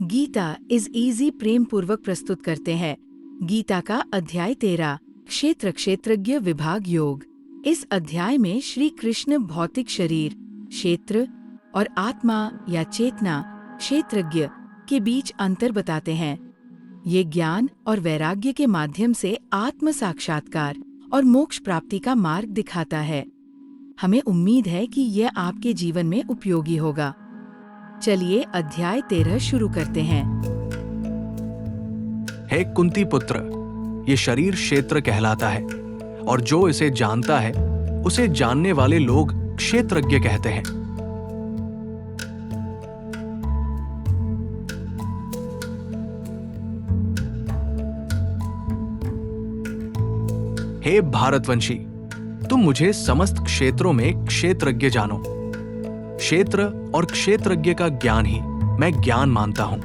Gita is easy प्रेम पूर्वक प्रस्तुत करते हैं। गीता का अध्याय 13 क्षेत्रज्ञ विभाग योग। इस अध्याय में श्री कृष्ण भौतिक शरीर क्षेत्र और आत्मा या चेतना क्षेत्रज्ञ के बीच अंतर बताते हैं। ये ज्ञान और वैराग्य के माध्यम से आत्म साक्षात्कार और मोक्ष प्राप्ति का मार्ग दिखाता है। हमें उम्मीद है कि यह आपके जीवन में उपयोगी होगा। चलिए अध्याय 13 शुरू करते हैं। हे कुंती पुत्र, ये शरीर क्षेत्र कहलाता है और जो इसे जानता है उसे जानने वाले लोग क्षेत्रज्ञ कहते हैं। हे भारतवंशी, तुम मुझे समस्त क्षेत्रों में क्षेत्रज्ञ जानो। क्षेत्र और क्षेत्रज्ञ का ज्ञान ही मैं ज्ञान मानता हूं।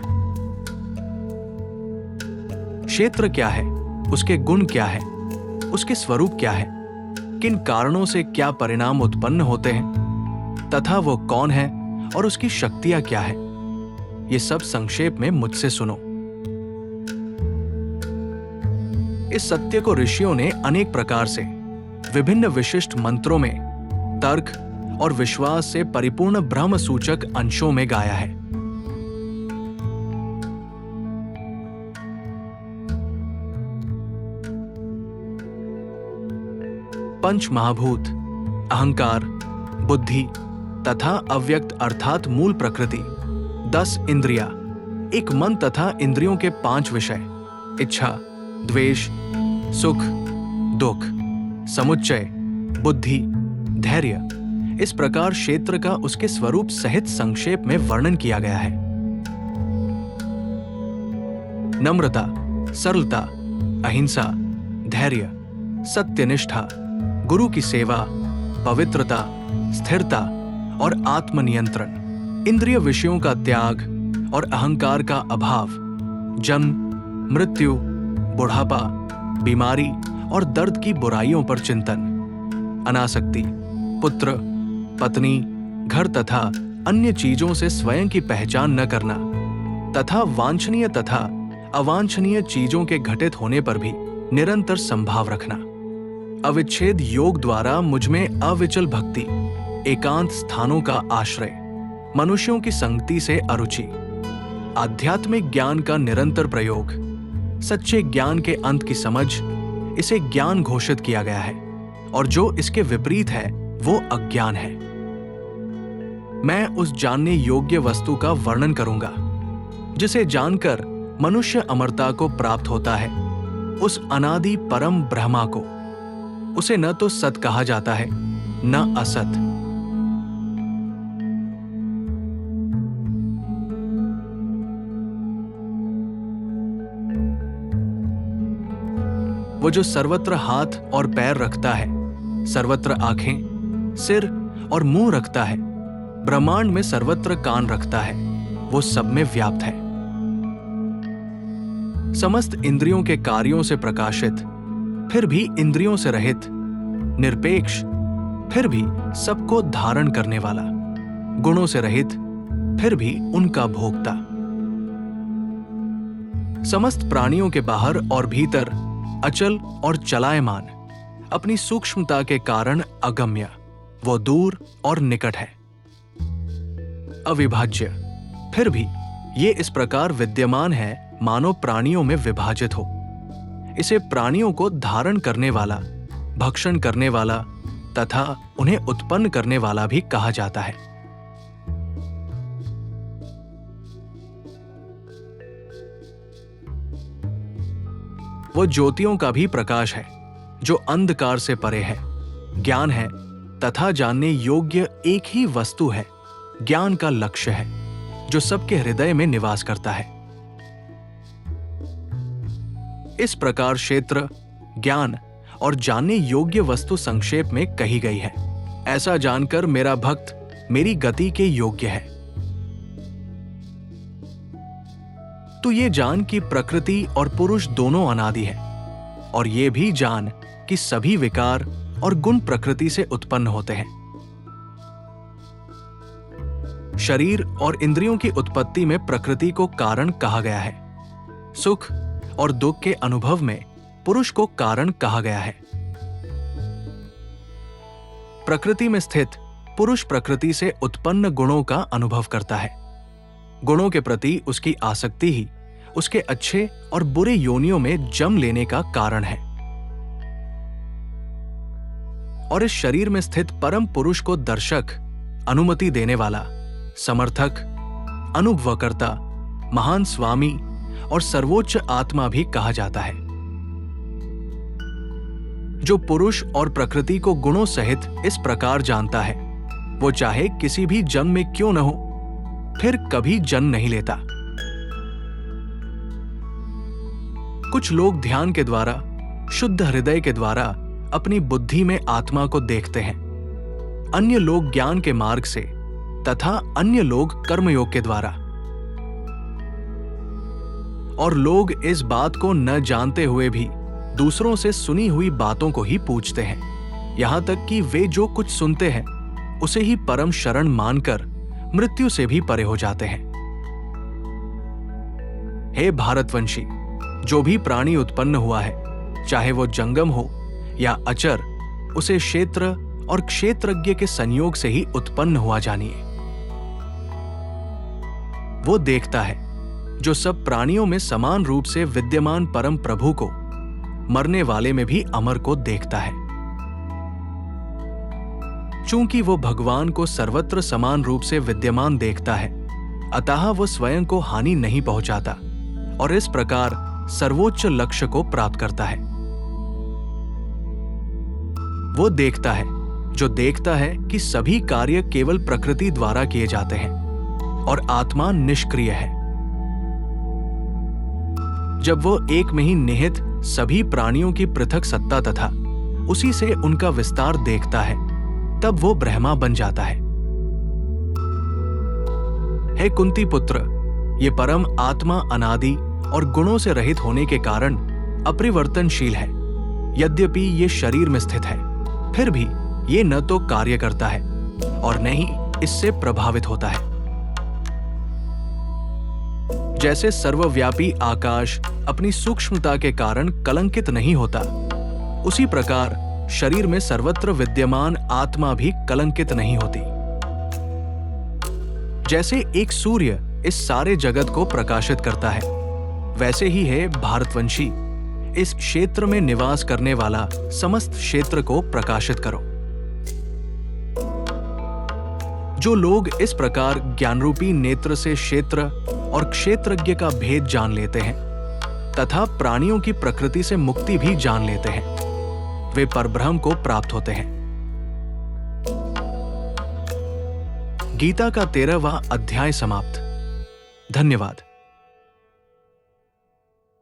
क्षेत्र क्या है, उसके गुण क्या है, उसके स्वरूप क्या है, किन कारणों से क्या परिणाम उत्पन्न होते हैं तथा वो कौन है और उसकी शक्तियां क्या है, ये सब संक्षेप में मुझसे सुनो। इस सत्य को ऋषियों ने अनेक प्रकार से विभिन्न विशिष्ट मंत्रों में तर्क और विश्वास से परिपूर्ण ब्रह्म सूचक अंशों में गाया है। पंच महाभूत, अहंकार, बुद्धि तथा अव्यक्त अर्थात मूल प्रकृति, 10 इंद्रियां, एक मन तथा इंद्रियों के 5 विषय, इच्छा, द्वेष, सुख, दुख, समुच्चय, बुद्धि, धैर्य, इस प्रकार क्षेत्र का उसके स्वरूप सहित संक्षेप में वर्णन किया गया है। नम्रता, सरलता, अहिंसा, धैर्य, सत्यनिष्ठा, गुरु की सेवा, पवित्रता, स्थिरता और आत्मनियंत्रण, इंद्रिय विषयों का त्याग और अहंकार का अभाव, जन्म, मृत्यु, बुढ़ापा, बीमारी और दर्द की बुराइयों पर चिंतन, अनासक्ति, पुत्र, पत्नी, घर तथा अन्य चीजों से स्वयं की पहचान न करना तथा वांछनीय तथा अवांछनीय चीजों के घटित होने पर भी निरंतर संभाव रखना, अविच्छेद योग द्वारा मुझमें अविचल भक्ति, एकांत स्थानों का आश्रय, मनुष्यों की संगति से अरुचि, आध्यात्मिक ज्ञान का निरंतर प्रयोग, सच्चे ज्ञान के अंत की समझ, इसे ज्ञान घोषित किया गया है और जो इसके विपरीत है वो अज्ञान है। मैं उस जानने योग्य वस्तु का वर्णन करूंगा जिसे जानकर मनुष्य अमरता को प्राप्त होता है, उस अनादि परम ब्रह्मा को। उसे न तो सत कहा जाता है न असत। वो जो सर्वत्र हाथ और पैर रखता है, सर्वत्र आंखें, सिर और मुंह रखता है, ब्रह्मांड में सर्वत्र कान रखता है, वो सब में व्याप्त है। समस्त इंद्रियों के कार्यों से प्रकाशित, फिर भी इंद्रियों से रहित, निरपेक्ष, फिर भी सबको धारण करने वाला, गुणों से रहित, फिर भी उनका भोक्ता, समस्त प्राणियों के बाहर और भीतर अचल और चलायमान, अपनी सूक्ष्मता के कारण अगम्य, वो दूर और निकट है, अविभाज्य, फिर भी ये इस प्रकार विद्यमान है मानो प्राणियों में विभाजित हो। इसे प्राणियों को धारण करने वाला, भक्षण करने वाला तथा उन्हें उत्पन्न करने वाला भी कहा जाता है। वो ज्योतियों का भी प्रकाश है जो अंधकार से परे है, ज्ञान है तथा जानने योग्य एक ही वस्तु है, ज्ञान का लक्ष्य है जो सबके हृदय में निवास करता है। इस प्रकार क्षेत्र, ज्ञान और जानने योग्य वस्तु संक्षेप में कही गई है। ऐसा जानकर मेरा भक्त मेरी गति के योग्य है। तू ये जान कि प्रकृति और पुरुष दोनों अनादि है, और ये भी जान कि सभी विकार और गुण प्रकृति से उत्पन्न होते हैं। शरीर और इंद्रियों की उत्पत्ति में प्रकृति को कारण कहा गया है। सुख और दुख के अनुभव में पुरुष को कारण कहा गया है। प्रकृति में स्थित पुरुष प्रकृति से उत्पन्न गुणों का अनुभव करता है। गुणों के प्रति उसकी आसक्ति ही उसके अच्छे और बुरे योनियों में जन्म लेने का कारण है। और इस शरीर में स्थित परम पुरुष को दर्शक, अनुमति देने वाला, समर्थक, अनुभवकर्ता, महान स्वामी और सर्वोच्च आत्मा भी कहा जाता है। जो पुरुष और प्रकृति को गुणों सहित इस प्रकार जानता है, वो चाहे किसी भी जन्म में क्यों न हो, फिर कभी जन्म नहीं लेता। कुछ लोग ध्यान के द्वारा, शुद्ध हृदय के द्वारा अपनी बुद्धि में आत्मा को देखते हैं। अन्य लोग ज्ञान के मार्ग से तथा अन्य लोग कर्मयोग के द्वारा। और लोग इस बात को न जानते हुए भी दूसरों से सुनी हुई बातों को ही पूछते हैं, यहां तक कि वे जो कुछ सुनते हैं उसे ही परम शरण मानकर मृत्यु से भी परे हो जाते हैं। हे भारतवंशी, जो भी प्राणी उत्पन्न हुआ है, चाहे वो जंगम हो या अचर, उसे क्षेत्र और क्षेत्रज्ञ के संयोग से ही उत्पन्न हुआ जानिए। वो देखता है जो सब प्राणियों में समान रूप से विद्यमान परम प्रभु को मरने वाले में भी अमर को देखता है। चूंकि वो भगवान को सर्वत्र समान रूप से विद्यमान देखता है, अतः वो स्वयं को हानि नहीं पहुंचाता और इस प्रकार सर्वोच्च लक्ष्य को प्राप्त करता है। वो देखता है जो देखता है कि सभी कार्य केवल प्रकृति द्वारा किए जाते हैं और आत्मा निष्क्रिय है। जब वो एक में ही निहित सभी प्राणियों की पृथक सत्ता तथा उसी से उनका विस्तार देखता है, तब वो ब्रह्मा बन जाता है। हे कुंती पुत्र, ये परम आत्मा अनादि और गुणों से रहित होने के कारण अपरिवर्तनशील है। यद्यपि ये शरीर में स्थित है, फिर भी ये न तो कार्य करता है और न ही इससे प्रभावित होता है। जैसे सर्वव्यापी आकाश अपनी सूक्ष्मता के कारण कलंकित नहीं होता, उसी प्रकार शरीर में सर्वत्र विद्यमान आत्मा भी कलंकित नहीं होती। जैसे एक सूर्य इस सारे जगत को प्रकाशित करता है, वैसे ही है भारतवंशी, इस क्षेत्र में निवास करने वाला समस्त क्षेत्र को प्रकाशित करो। जो लोग इस प्रकार ज्ञानरूपी नेत्र से क्षेत्र और क्षेत्रज्ञ का भेद जान लेते हैं तथा प्राणियों की प्रकृति से मुक्ति भी जान लेते हैं, वे परब्रह्म को प्राप्त होते हैं। गीता का 13वां अध्याय समाप्त। धन्यवाद।